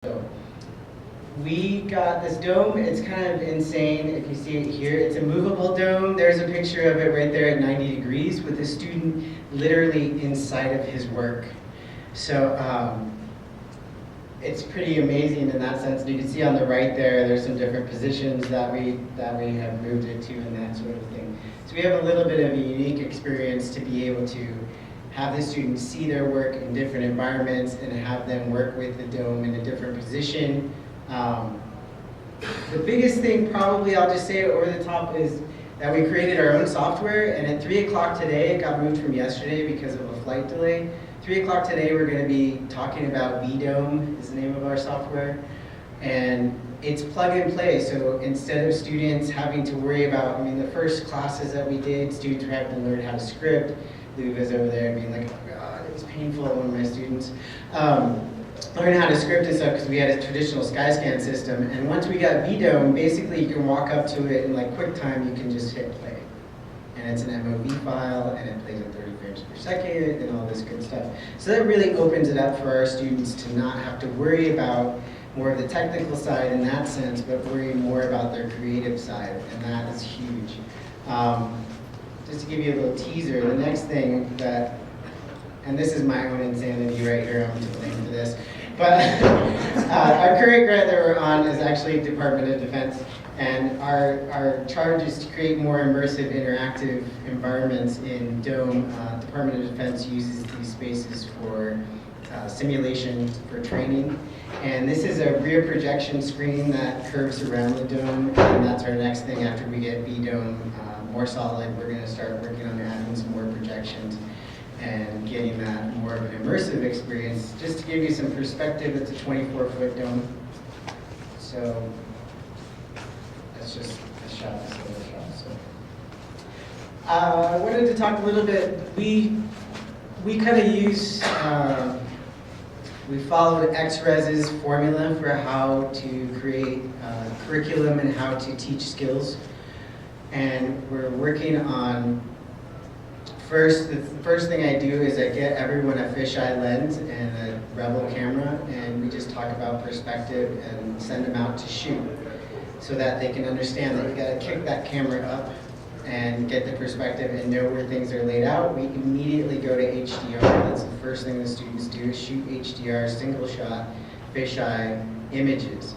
So we got this dome. It's kind of insane if you see it here. It's a movable dome. There's a picture of it right there at 90 degrees with the student literally inside of his work. So it's pretty amazing in that sense. You can see on the right there's some different positions that we have moved it to and that sort of thing. So we have a little bit of a unique experience to be able to have the students see their work in different environments and have them work with the dome in a different position. The biggest thing, probably I'll just say it over the top, is that we created our own software, and at 3 o'clock today, it got moved from yesterday because of a flight delay. 3 o'clock today, we're going to be talking about Fulldome, is the name of our software. And it's plug and play, so instead of students having to worry about, the first classes that we did, students were having to learn how to script. Luva's over there being like, oh God, it was painful, one of my students. Learn how to script and stuff because we had a traditional SkyScan system. And once we got Fulldome, basically you can walk up to it in like QuickTime, you can just hit play. And it's an MOV file, and it plays at 30 frames per second, and all this good stuff. So that really opens it up for our students to not have to worry about more of the technical side in that sense, but worry more about their creative side, and that is huge. Just to give you a little teaser, the next thing that, and this is my own insanity right here, I'm to blame for this, but our current grant that we're on is actually Department of Defense, and our charge is to create more immersive, interactive environments in Dome. Department of Defense uses these spaces for simulation for training. And this is a rear projection screen that curves around the dome, and that's our next thing after we get Fulldome more solid. We're going to start working on adding some more projections and getting that more of an immersive experience. Just to give you some perspective, it's a 24-foot dome. So that's just a shot, a single shot. So I wanted to talk a little bit. We kind of use we followed XRES's formula for how to create curriculum and how to teach skills. And we're working on, the first thing I do is I get everyone a fisheye lens and a Rebel camera, and we just talk about perspective and send them out to shoot so that they can understand that you gotta kick that camera up and get the perspective and know where things are laid out. We immediately go to HDR. That's the first thing the students do, is shoot HDR, single shot, fisheye images.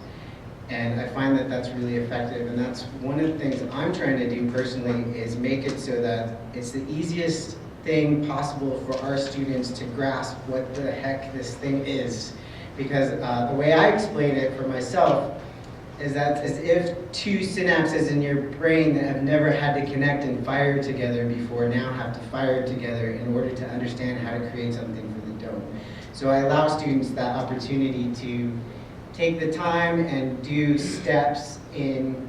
And I find that that's really effective, and that's one of the things that I'm trying to do personally, is make it so that it's the easiest thing possible for our students to grasp what the heck this thing is. Because the way I explain it for myself is that as if two synapses in your brain that have never had to connect and fire together before now have to fire together in order to understand how to create something for the dome. So I allow students that opportunity to take the time and do steps in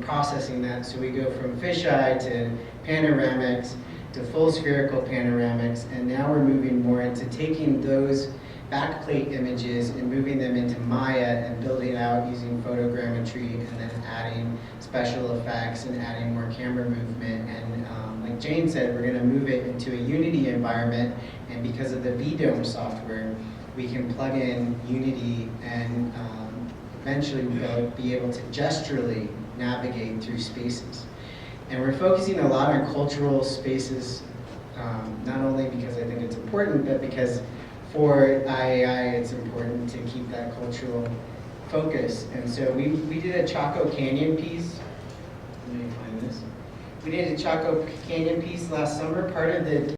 processing that. So we go from fisheye to panoramics to full spherical panoramics, and now we're moving more into taking those backplate images and moving them into Maya and building out using photogrammetry, and then adding special effects and adding more camera movement. And like Jane said, we're going to move it into a Unity environment, and because of the Fulldome software, we can plug in Unity and eventually we'll be able to gesturally navigate through spaces. And we're focusing a lot on cultural spaces, not only because I think it's important, but because for IAI it's important to keep that cultural focus. And so we did a Chaco Canyon piece. Let me find this. We did a Chaco Canyon piece last summer. Part of the